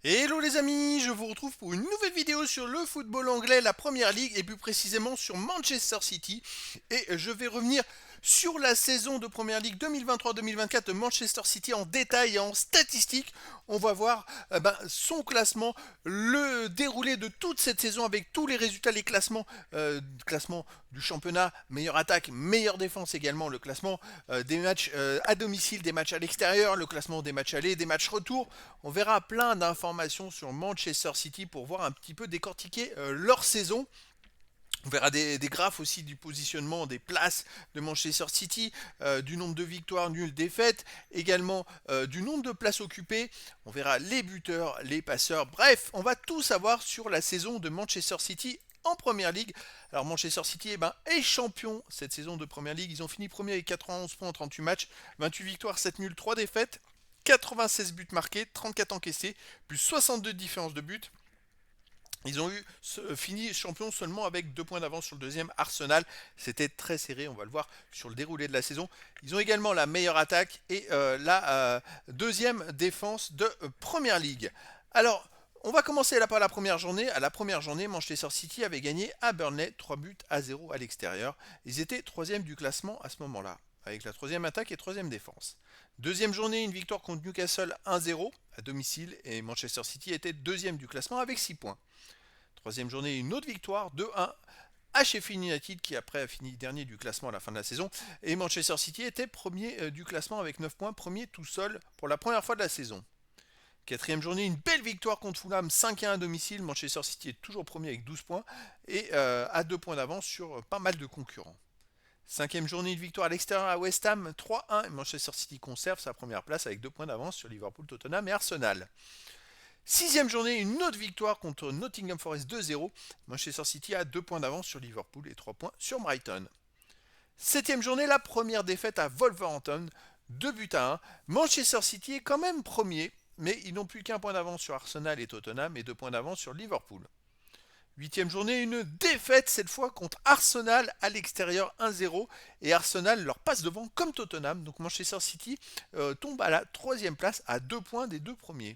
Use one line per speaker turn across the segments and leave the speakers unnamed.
Hello les amis, je vous retrouve pour une nouvelle vidéo sur le football anglais, la Première Ligue et plus précisément sur Manchester City. Et je vais revenir sur la saison de Première Ligue 2023-2024 de Manchester City en détail et en statistiques. On va voir son classement, le déroulé de toute cette saison avec tous les résultats, les classements du championnat, meilleure attaque, meilleure défense également, le classement des matchs à domicile, des matchs à l'extérieur, le classement des matchs allés, des matchs retour. On verra plein d'informations sur Manchester City pour voir un petit peu décortiquer leur saison. On verra des graphes aussi du positionnement des places de Manchester City, du nombre de victoires, nulles, défaites, également du nombre de places occupées. On verra les buteurs, les passeurs. Bref, on va tout savoir sur la saison de Manchester City en Première Ligue. Alors Manchester City est champion cette saison de Première Ligue. Ils ont fini premier avec 91 points en 38 matchs, 28 victoires, 7 nuls, 3 défaites, 96 buts marqués, 34 encaissés, plus 62 de différence de but. Ils ont fini champion seulement avec 2 points d'avance sur le deuxième Arsenal. C'était très serré, on va le voir sur le déroulé de la saison. Ils ont également la meilleure attaque et la deuxième défense de Première Ligue. Alors, on va commencer là par la première journée. À la première journée, Manchester City avait gagné à Burnley 3 buts à 0 à l'extérieur. Ils étaient troisième du classement à ce moment-là, avec la troisième attaque et troisième défense. Deuxième journée, une victoire contre Newcastle 1-0 à domicile et Manchester City était deuxième du classement avec 6 points. Troisième journée, une autre victoire 2-1 à Sheffield United qui après a fini dernier du classement à la fin de la saison. Et Manchester City était premier du classement avec 9 points, premier tout seul pour la première fois de la saison. Quatrième journée, une belle victoire contre Fulham 5-1 à domicile. Manchester City est toujours premier avec 12 points et à 2 points d'avance sur pas mal de concurrents. Cinquième journée, une victoire à l'extérieur à West Ham 3-1. Manchester City conserve sa première place avec 2 points d'avance sur Liverpool, Tottenham et Arsenal. Sixième journée, une autre victoire contre Nottingham Forest 2-0. Manchester City a 2 points d'avance sur Liverpool et 3 points sur Brighton. Septième journée, la première défaite à Wolverhampton, 2 buts à 1. Manchester City est quand même premier, mais ils n'ont plus qu'un point d'avance sur Arsenal et Tottenham et 2 points d'avance sur Liverpool. Huitième journée, une défaite cette fois contre Arsenal à l'extérieur 1-0 et Arsenal leur passe devant comme Tottenham. Donc Manchester City tombe à la troisième place à 2 points des deux premiers.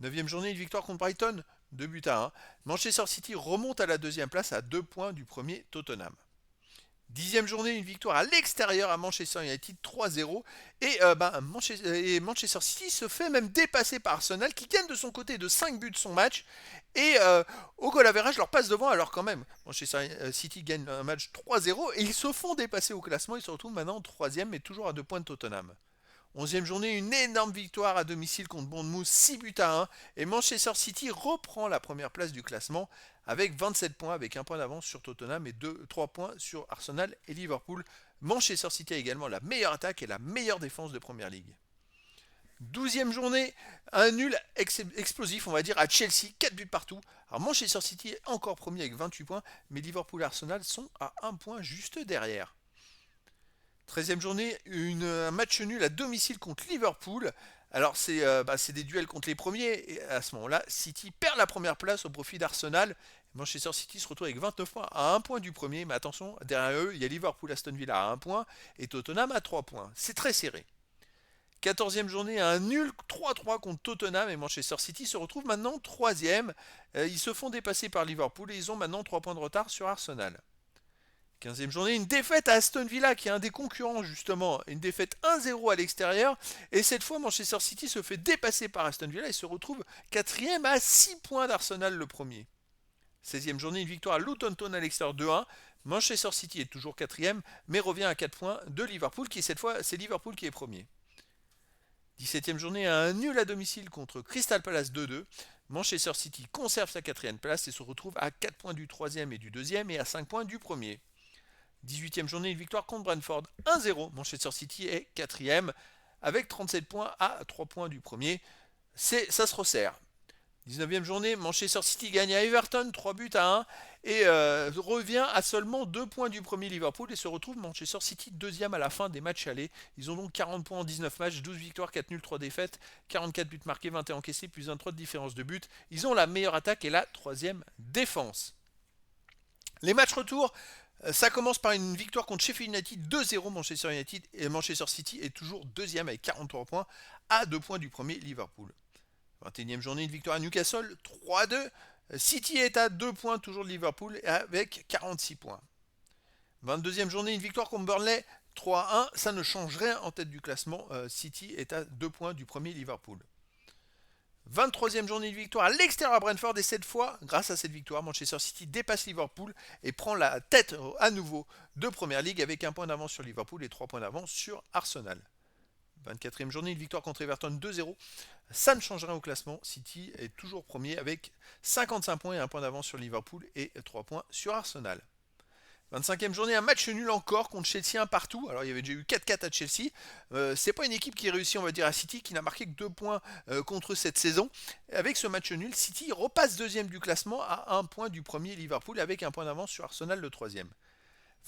Neuvième journée, une victoire contre Brighton, 2 buts à 1. Manchester City remonte à la deuxième place à 2 points du premier Tottenham. Dixième journée, une victoire à l'extérieur à Manchester United 3-0. Et Manchester City se fait même dépasser par Arsenal qui gagne de son côté de 5 buts son match. Et au goal average leur passe devant alors quand même. Manchester City gagne un match 3-0 et ils se font dépasser au classement. Ils se retrouvent maintenant 3e mais toujours à 2 points de Tottenham. Onzième journée, une énorme victoire à domicile contre Bournemouth, 6 buts à 1. Et Manchester City reprend la première place du classement avec 27 points, avec un point d'avance sur Tottenham et 3 points sur Arsenal et Liverpool. Manchester City a également la meilleure attaque et la meilleure défense de Première Ligue. Douzième journée, un nul explosif, on va dire, à Chelsea, 4 buts partout. Alors Manchester City est encore premier avec 28 points, mais Liverpool et Arsenal sont à 1 point juste derrière. 13e journée, un match nul à domicile contre Liverpool. Alors c'est des duels contre les premiers et à ce moment-là, City perd la première place au profit d'Arsenal. Manchester City se retrouve avec 29 points à 1 point du premier, mais attention, derrière eux, il y a Liverpool Aston Villa à 1 point et Tottenham à 3 points. C'est très serré. 14e journée, un nul 3-3 contre Tottenham et Manchester City se retrouve maintenant 3e. Ils se font dépasser par Liverpool et ils ont maintenant 3 points de retard sur Arsenal. 15e journée, une défaite à Aston Villa qui est un des concurrents justement, une défaite 1-0 à l'extérieur et cette fois Manchester City se fait dépasser par Aston Villa et se retrouve 4e à 6 points d'Arsenal le premier. 16e journée, une victoire à Luton Town à l'extérieur 2-1. Manchester City est toujours 4e mais revient à 4 points de Liverpool qui cette fois c'est Liverpool qui est premier. 17e journée, un nul à domicile contre Crystal Palace 2-2. Manchester City conserve sa 4e place et se retrouve à 4 points du 3e et du 2e et à 5 points du premier. 18e journée, une victoire contre Brentford 1-0. Manchester City est 4e avec 37 points à 3 points du premier. Ça se resserre. 19e journée, Manchester City gagne à Everton 3 buts à 1 et revient à seulement 2 points du premier Liverpool et se retrouve Manchester City deuxième à la fin des matchs allés. Ils ont donc 40 points en 19 matchs, 12 victoires, 4 nuls, 3 défaites, 44 buts marqués, 21 encaissés, plus 23 de différence de but. Ils ont la meilleure attaque et la troisième défense. Les matchs retour, ça commence par une victoire contre Sheffield United 2-0. Manchester United et Manchester City est toujours deuxième avec 43 points à 2 points du premier Liverpool. 21e journée, une victoire à Newcastle, 3-2. City est à 2 points toujours de Liverpool avec 46 points. 22e journée, une victoire contre Burnley, 3-1. Ça ne change rien en tête du classement. City est à 2 points du premier Liverpool. 23e journée de victoire à l'extérieur à Brentford et cette fois, grâce à cette victoire, Manchester City dépasse Liverpool et prend la tête à nouveau de Premier League avec un point d'avance sur Liverpool et 3 points d'avance sur Arsenal. 24e journée, une victoire contre Everton 2-0. Ça ne change rien au classement. City est toujours premier avec 55 points et un point d'avance sur Liverpool et 3 points sur Arsenal. 25e journée, un match nul encore contre Chelsea, un partout. Alors il y avait déjà eu 4-4 à Chelsea. C'est pas une équipe qui réussit, on va dire, à City, qui n'a marqué que 2 points contre cette saison. Avec ce match nul, City repasse deuxième du classement à 1 point du premier Liverpool avec un point d'avance sur Arsenal, le troisième.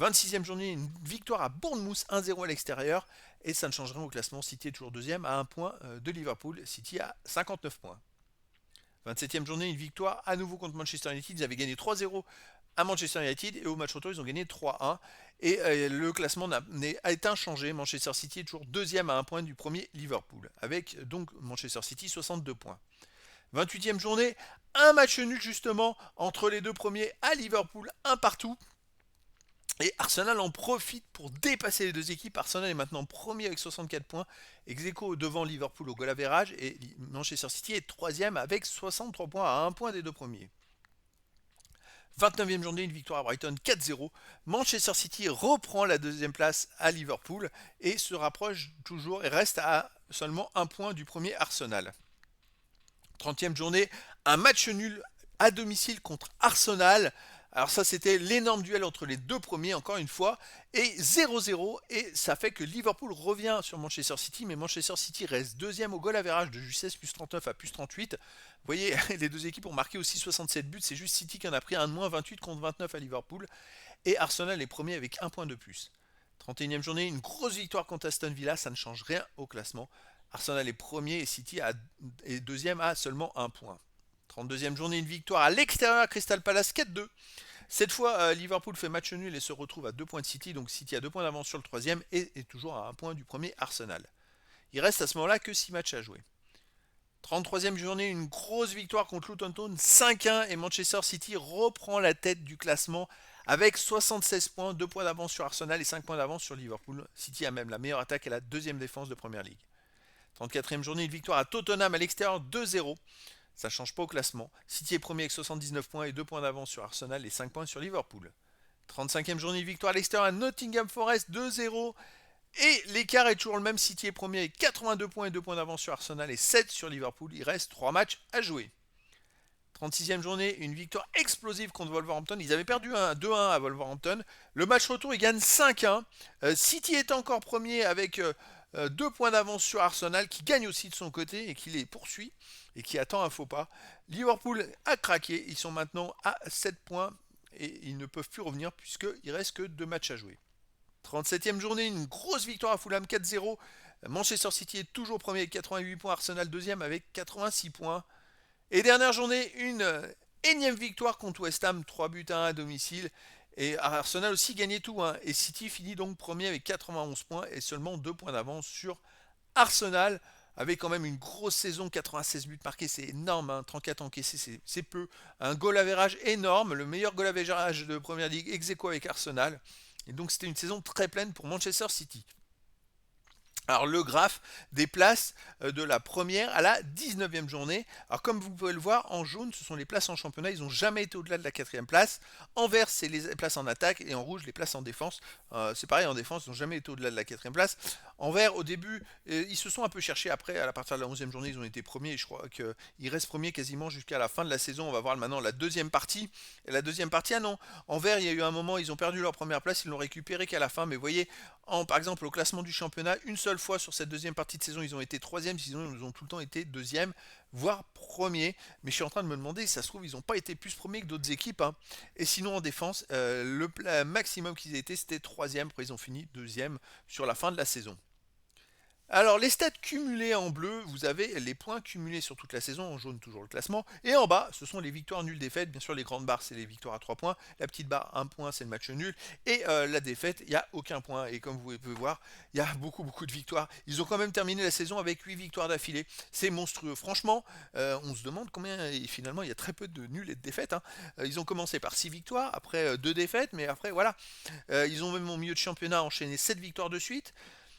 26e journée, une victoire à Bournemouth 1-0 à l'extérieur. Et ça ne change rien au classement. City est toujours deuxième à 1 point de Liverpool. City a 59 points. 27e journée, une victoire à nouveau contre Manchester United. Ils avaient gagné 3-0 à Manchester United et au match retour ils ont gagné 3-1 et le classement a été inchangé. Manchester City est toujours deuxième à 1 point du premier Liverpool avec donc Manchester City 62 points. 28e journée, un match nul justement entre les deux premiers à Liverpool, un partout. Et Arsenal en profite pour dépasser les deux équipes. Arsenal est maintenant premier avec 64 points, ex-aequo devant Liverpool au goal average et Manchester City est troisième avec 63 points à 1 point des deux premiers. 29e journée, une victoire à Brighton 4-0. Manchester City reprend la deuxième place à Liverpool et se rapproche toujours et reste à seulement 1 point du premier Arsenal. 30e journée, un match nul à domicile contre Arsenal. Alors ça c'était l'énorme duel entre les deux premiers encore une fois et 0-0 et ça fait que Liverpool revient sur Manchester City mais Manchester City reste deuxième au goal average de justesse plus 39 à plus 38. Vous voyez les deux équipes ont marqué aussi 67 buts, c'est juste City qui en a pris un de moins 28 contre 29 à Liverpool et Arsenal est premier avec un point de plus. 31e journée, une grosse victoire contre Aston Villa, ça ne change rien au classement. Arsenal est premier et City est deuxième à seulement un point. 32e journée, une victoire à l'extérieur à Crystal Palace 4-2. Cette fois, Liverpool fait match nul et se retrouve à 2 points de City, donc City a 2 points d'avance sur le troisième et est toujours à 1 point du premier Arsenal. Il reste à ce moment-là que 6 matchs à jouer. 33e journée, une grosse victoire contre Luton Town 5-1 et Manchester City reprend la tête du classement avec 76 points, 2 points d'avance sur Arsenal et 5 points d'avance sur Liverpool. City a même la meilleure attaque et la deuxième défense de Premier League. 34e journée, une victoire à Tottenham à l'extérieur 2-0. Ça ne change pas au classement. City est premier avec 79 points et 2 points d'avance sur Arsenal et 5 points sur Liverpool. 35e journée, victoire à l'extérieur à Nottingham Forest 2-0. Et l'écart est toujours le même. City est premier avec 82 points et 2 points d'avance sur Arsenal et 7 sur Liverpool. Il reste 3 matchs à jouer. 36e journée, une victoire explosive contre Wolverhampton. Ils avaient perdu 2-1 à Wolverhampton. Le match retour, ils gagnent 5-1. City est encore premier avec 2 points d'avance sur Arsenal qui gagne aussi de son côté et qui les poursuit et qui attend un faux pas. Liverpool a craqué. Ils sont maintenant à 7 points et ils ne peuvent plus revenir puisqu'il reste que 2 matchs à jouer. 37e journée, une grosse victoire à Fulham 4-0. Manchester City est toujours premier avec 88 points. Arsenal deuxième avec 86 points. Et dernière journée, une énième victoire contre West Ham, 3 buts à 1 à domicile. Et Arsenal aussi gagnait tout. Et City finit donc premier avec 91 points et seulement 2 points d'avance sur Arsenal. Avec quand même une grosse saison, 96 buts marqués, c'est énorme. 34 encaissés, c'est peu. Un goal average énorme, le meilleur goal average de Premier League ex-aequo avec Arsenal. Et donc c'était une saison très pleine pour Manchester City. Alors le graphe des places de la première à la 19e journée. Alors comme vous pouvez le voir, en jaune, ce sont les places en championnat. Ils n'ont jamais été au-delà de la 4e place. En vert, c'est les places en attaque. Et en rouge, les places en défense. C'est pareil, en défense, ils n'ont jamais été au-delà de la 4e place. En vert, au début, ils se sont un peu cherchés. Après, à partir de la 11e journée, ils ont été premiers. Et je crois qu'ils restent premiers quasiment jusqu'à la fin de la saison. On va voir maintenant la deuxième partie. Et la deuxième partie, ah non. En vert, il y a eu un moment, ils ont perdu leur première place. Ils l'ont récupéré qu'à la fin. Mais vous voyez, par exemple, au classement du championnat, une seule fois sur cette deuxième partie de saison, ils ont été troisième, sinon ils ont tout le temps été deuxième, voire premier. Mais je suis en train de me demander, si ça se trouve, ils n'ont pas été plus premiers que d'autres équipes. Et sinon, en défense, le maximum qu'ils aient été, c'était troisième. Après, ils ont fini deuxième sur la fin de la saison. Alors, les stats cumulées en bleu, vous avez les points cumulés sur toute la saison, en jaune toujours le classement, et en bas, ce sont les victoires nulles défaites. Bien sûr, les grandes barres, c'est les victoires à 3 points, la petite barre 1 point, c'est le match nul, et la défaite, il n'y a aucun point. Et comme vous pouvez voir, il y a beaucoup de victoires. Ils ont quand même terminé la saison avec 8 victoires d'affilée. C'est monstrueux. Franchement, on se demande combien, et finalement, il y a très peu de nuls et de défaites, hein. Ils ont commencé par 6 victoires, après 2 défaites, mais après, voilà. Ils ont même au milieu de championnat enchaîné 7 victoires de suite.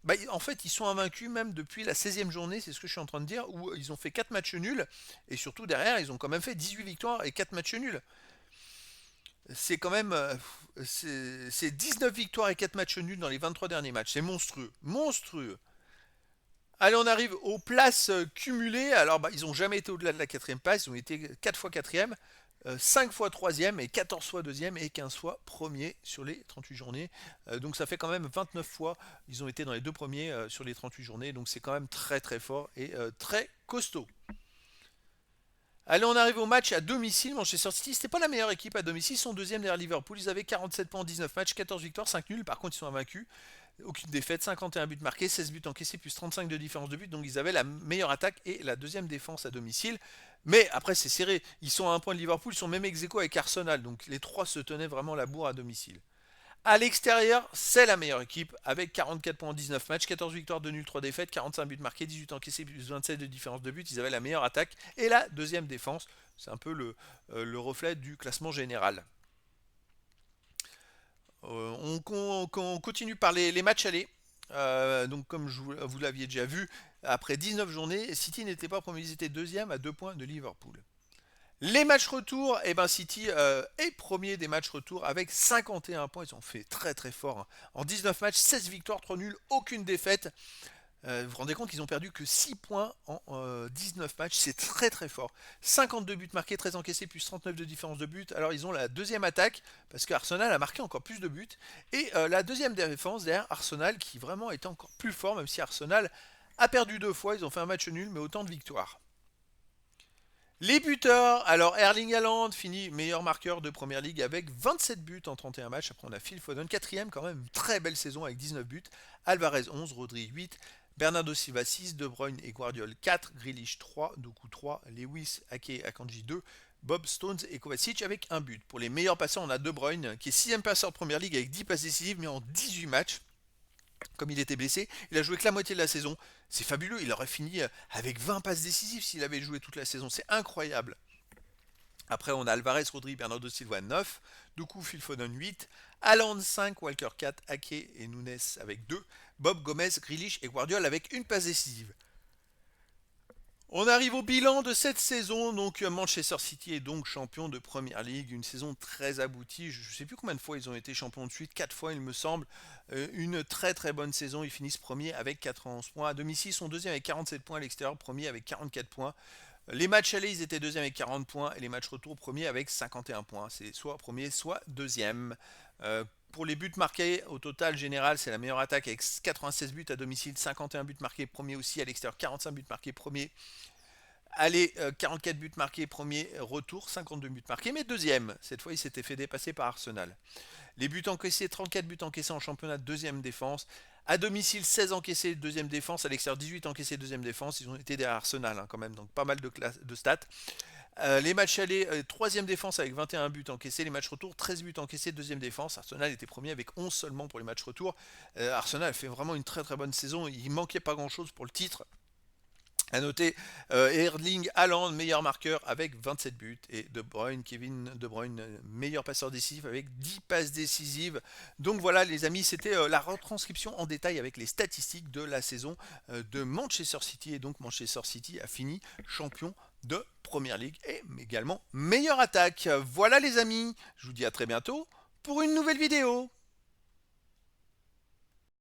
Bah, en fait, ils sont invaincus même depuis la 16e journée, c'est ce que je suis en train de dire, où ils ont fait 4 matchs nuls, et surtout derrière, ils ont quand même fait 18 victoires et 4 matchs nuls. C'est quand même. C'est 19 victoires et 4 matchs nuls dans les 23 derniers matchs. C'est monstrueux. Monstrueux. Allez, on arrive aux places cumulées. Alors, bah, ils n'ont jamais été au-delà de la quatrième place. Ils ont été 4 fois quatrième, 5 fois troisième et 14 fois deuxième et 15 fois premier sur les 38 journées. Donc ça fait quand même 29 fois. Ils ont été dans les deux premiers sur les 38 journées. Donc c'est quand même très fort et très costaud. Allez, on arrive au match à domicile. Manchester City, c'était pas la meilleure équipe à domicile. Ils sont deuxième derrière Liverpool. Ils avaient 47 points en 19 matchs, 14 victoires, 5 nuls. Par contre, ils sont invaincus. Aucune défaite, 51 buts marqués, 16 buts encaissés, plus 35 de différence de but. Donc ils avaient la meilleure attaque et la deuxième défense à domicile. Mais après, c'est serré. Ils sont à un point de Liverpool. Ils sont même ex-aequo avec Arsenal. Donc les trois se tenaient vraiment la bourre à domicile. À l'extérieur, c'est la meilleure équipe avec 44 points en 19 matchs, 14 victoires, 2 nuls, 3 défaites, 45 buts marqués, 18 encaissés, plus 27 de différence de but. Ils avaient la meilleure attaque et la deuxième défense. C'est un peu le reflet du classement général. On continue par les matchs allés. Donc comme vous l'aviez déjà vu, après 19 journées, City n'était pas premier, ils étaient deuxième à 2 points de Liverpool. Les matchs retour, eh ben City est premier des matchs retour avec 51 points. Ils ont fait très fort, hein. En 19 matchs, 16 victoires, 3 nuls, aucune défaite. Vous vous rendez compte qu'ils ont perdu que 6 points en 19 matchs. C'est très fort. 52 buts marqués, 13 encaissés, plus 39 de différence de but. Alors ils ont la deuxième attaque parce qu'Arsenal a marqué encore plus de buts. Et la deuxième défense derrière Arsenal qui vraiment était encore plus fort, même si Arsenal a perdu 2 fois. Ils ont fait un match nul, mais autant de victoires. Les buteurs, alors Erling Haaland finit meilleur marqueur de Première Ligue avec 27 buts en 31 matchs. Après on a Phil Foden, quatrième quand même, très belle saison avec 19 buts. Alvarez 11, Rodri 8, Bernardo Silva 6, De Bruyne et Guardiola 4, Grealish 3, Doku 3, Lewis, Ake, Akanji 2, Bob Stones et Kovacic avec un but. Pour les meilleurs passeurs, on a De Bruyne qui est 6ème passeur de Première Ligue avec 10 passes décisives mais en 18 matchs. Comme il était blessé, il a joué que la moitié de la saison. C'est fabuleux, il aurait fini avec 20 passes décisives s'il avait joué toute la saison. C'est incroyable. Après, on a Alvarez, Rodri, Bernardo Silva 9, Doku, Phil Foden 8, Haaland 5, Walker 4, Ake et Nunes avec 2, Bob Gomez, Grealish et Guardiola avec une passe décisive. On arrive au bilan de cette saison. Donc Manchester City est donc champion de Première Ligue. Une saison très aboutie. Je ne sais plus combien de fois ils ont été champions de suite. 4 fois il me semble. Une très bonne saison. Ils finissent premier avec 91 points. À domicile, ils sont deuxième avec 47 points. À l'extérieur, premier avec 44 points. Les matchs allés, ils étaient deuxième avec 40 points. Et les matchs retour, premier avec 51 points. C'est soit premier, soit deuxième. Pour les buts marqués, au total général, c'est la meilleure attaque avec 96 buts à domicile, 51 buts marqués, premier aussi à l'extérieur, 45 buts marqués, premier. Allez, 44 buts marqués, premier retour, 52 buts marqués, mais deuxième. Cette fois, il s'était fait dépasser par Arsenal. Les buts encaissés, 34 buts encaissés en championnat, deuxième défense. À domicile, 16 encaissés, deuxième défense. À l'extérieur, 18 encaissés, deuxième défense. Ils ont été derrière Arsenal, hein, quand même, donc pas mal de stats. Les matchs allés, troisième défense avec 21 buts encaissés. Les matchs retour, 13 buts encaissés, deuxième défense. Arsenal était premier avec 11 seulement pour les matchs retour. Arsenal a fait vraiment une très bonne saison. Il manquait pas grand-chose pour le titre. À noter Erling Haaland, meilleur marqueur avec 27 buts. Et De Bruyne, Kevin De Bruyne, meilleur passeur décisif avec 10 passes décisives. Donc voilà les amis, c'était la retranscription en détail avec les statistiques de la saison de Manchester City. Et donc Manchester City a fini champion de Première Ligue et également meilleure attaque. Voilà les amis, je vous dis à très bientôt pour une nouvelle vidéo.